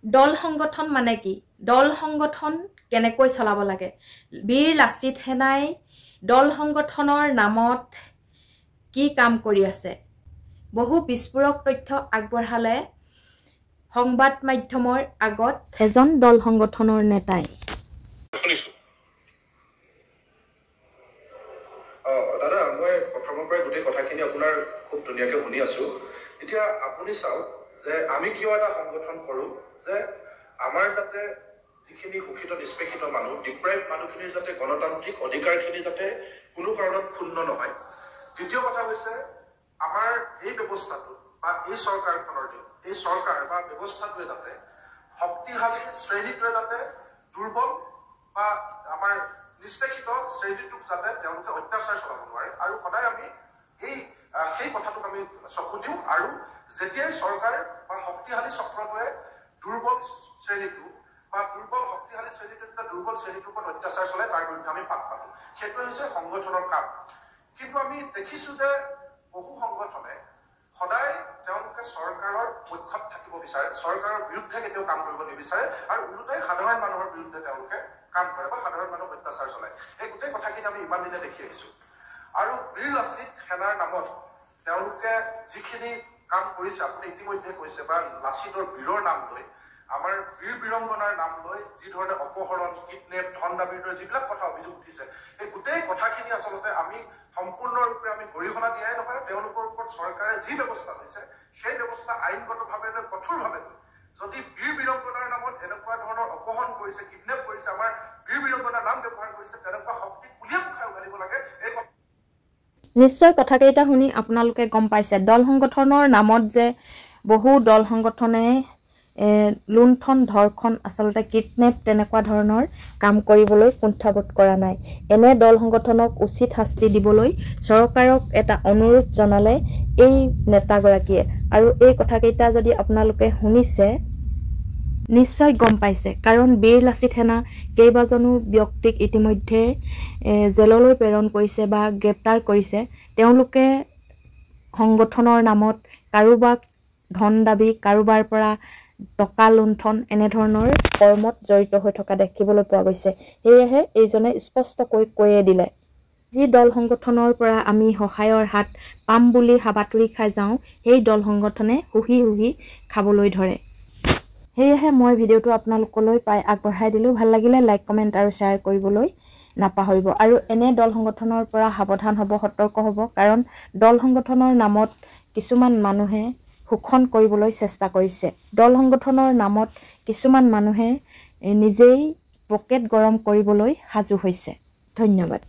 দল সংগঠন মানে কি দল সংগঠন কেনেকৈ চলাব লাগে বীৰ লাচিত সেনাই দল সংগঠনৰ নামত কি কাম কৰি আছে বহু বিস্ফোৰক তথ্য আগবঢ়ালে সংবাদ মাধ্যমৰ আগত এজন দল সংগঠনৰ নেতাই দাদা মই প্ৰথমৰ পৰা গোটেই কথাখিনি আপোনাৰ খুব ধুনীয়াকৈ শুনি আছো এতিয়া আপুনি চাওক যে আমি কিয় এটা সংগঠন কৰো যে আমাৰ যাতে যিখিনি শোষিত নিষ্পেষিত মানুহ ডিপ্ৰাইভ মানুহখিনিৰ যাতে গণতান্ত্ৰিক অধিকাৰখিনি যাতে কোনো কাৰণত ক্ষুণ্ণ নহয় দ্বিতীয় কথা হৈছে আমাৰ এই ব্যৱস্থাটো বা এই চৰকাৰখনৰ এই চৰকাৰ বা ব্যৱস্থাটোৱে যাতে শক্তিশালী শ্ৰেণীটোৱে যাতে দুৰ্বল বা আমাৰ নিষ্পেষিত শ্ৰেণীটোক যাতে তেওঁলোকে অত্যাচাৰ চলাব নোৱাৰে আৰু সদায় আমি সেই কথাটোক আমি চকু দিওঁ আৰু যেতিয়াই চৰকাৰ বা শক্তিশালী চক্ৰটোৱে দুৰ্বল শ্ৰেণীটো বা দুৰ্বল শক্তিশালী শ্ৰেণীটো যেতিয়া দুৰ্বল শ্ৰেণীটোৰ ওপৰত অত্যাচাৰ চলায় তাৰ বিৰুদ্ধে আমি পাক পাতো সেইটো হৈছে সংগঠনৰ কাম কিন্তু আমি দেখিছো যে বহু সংগঠনে সদায় তেওঁলোকে চৰকাৰৰ পক্ষত থাকিব বিচাৰে চৰকাৰৰ বিৰুদ্ধে কেতিয়াও কাম কৰিব নিবিচাৰে আৰু ওলোটাই সাধাৰণ মানুহৰ বিৰুদ্ধে তেওঁলোকে কাম কৰে বা সাধাৰণ মানুহক অত্যাচাৰ চলায় এই গোটেই কথাখিনি আমি ইমান দিনে দেখি আহিছো আৰু বীৰ লাচিত সেনাৰ নামত তেওঁলোকে যিখিনি কাম কৰিছে আপুনি ইতিমধ্যে কৈছে বা লাচিতৰ বীৰৰ নাম লৈ আমাৰ বীৰ বীৰংগনাৰ নাম লৈ যি ধৰণে অপহৰণ কিডনেপ ধন দাবীৰ দৰে যিবিলাক কথা অভিযোগ উঠিছে এই গোটেই কথাখিনি আচলতে আমি সম্পূৰ্ণৰূপে আমি গৰিহণা দিয়াই নহয় তেওঁলোকৰ ওপৰত চৰকাৰে যি ব্যৱস্থা লৈছে সেই ব্যৱস্থা আইনগতভাৱে কঠোৰভাৱে যদি বীৰ বীৰংগনাৰ নামত এনেকুৱা ধৰণৰ অপহৰণ কৰিছে কিডনেপ কৰিছে আমাৰ বীৰ বীৰংগনাৰ নাম ব্যৱহাৰ কৰিছে তেনেকুৱা শক্তিক পুলিয়ে মুখাই উঘালিব লাগে এই নিশ্চয় কথাকেইটা শুনি আপোনালোকে গম পাইছে দল সংগঠনৰ নামত যে বহু দল সংগঠনে লুণ্ঠন ধৰ্ষণ আচলতে কিডনেপ তেনেকুৱা ধৰণৰ কাম কৰিবলৈ কুণ্ঠাবোধ কৰা নাই এনে দল সংগঠনক উচিত শাস্তি দিবলৈ চৰকাৰক এটা অনুৰোধ জনালে এই নেতাগৰাকীয়ে আৰু এই কথাকেইটা যদি আপোনালোকে শুনিছে নিশ্চয় গম পাইছে কাৰণ বীৰ লাচিত সেনা কেইবাজনো ব্যক্তিক ইতিমধ্যে জেললৈ প্ৰেৰণ কৰিছে বা গ্ৰেপ্তাৰ কৰিছে তেওঁলোকে সংগঠনৰ নামত কাৰোবাক ধন দাবী কাৰোবাৰ পৰা টকা লুণ্ঠন এনেধৰণৰ কৰ্মত জড়িত হৈ থকা দেখিবলৈ পোৱা গৈছে সেয়েহে এইজনে স্পষ্টকৈ কৈয়ে দিলে যি দল সংগঠনৰ পৰা আমি সহায়ৰ হাত পাম বুলি হাবাতৰি খাই যাওঁ সেই দল সংগঠনে হুহি হুহি খাবলৈ ধৰে সেয়েহে মই ভিডিঅ'টো আপোনালোকলৈ পাই আগবঢ়াই দিলোঁ ভাল লাগিলে লাইক কমেণ্ট আৰু শ্বেয়াৰ কৰিবলৈ নাপাহৰিব আৰু এনে দল সংগঠনৰ পৰা সাৱধান হ'ব সতৰ্ক হ'ব কাৰণ দল সংগঠনৰ নামত কিছুমান মানুহে শোষণ কৰিবলৈ চেষ্টা কৰিছে দল সংগঠনৰ নামত কিছুমান মানুহে নিজেই পকেট গৰম কৰিবলৈ সাজু হৈছে ধন্যবাদ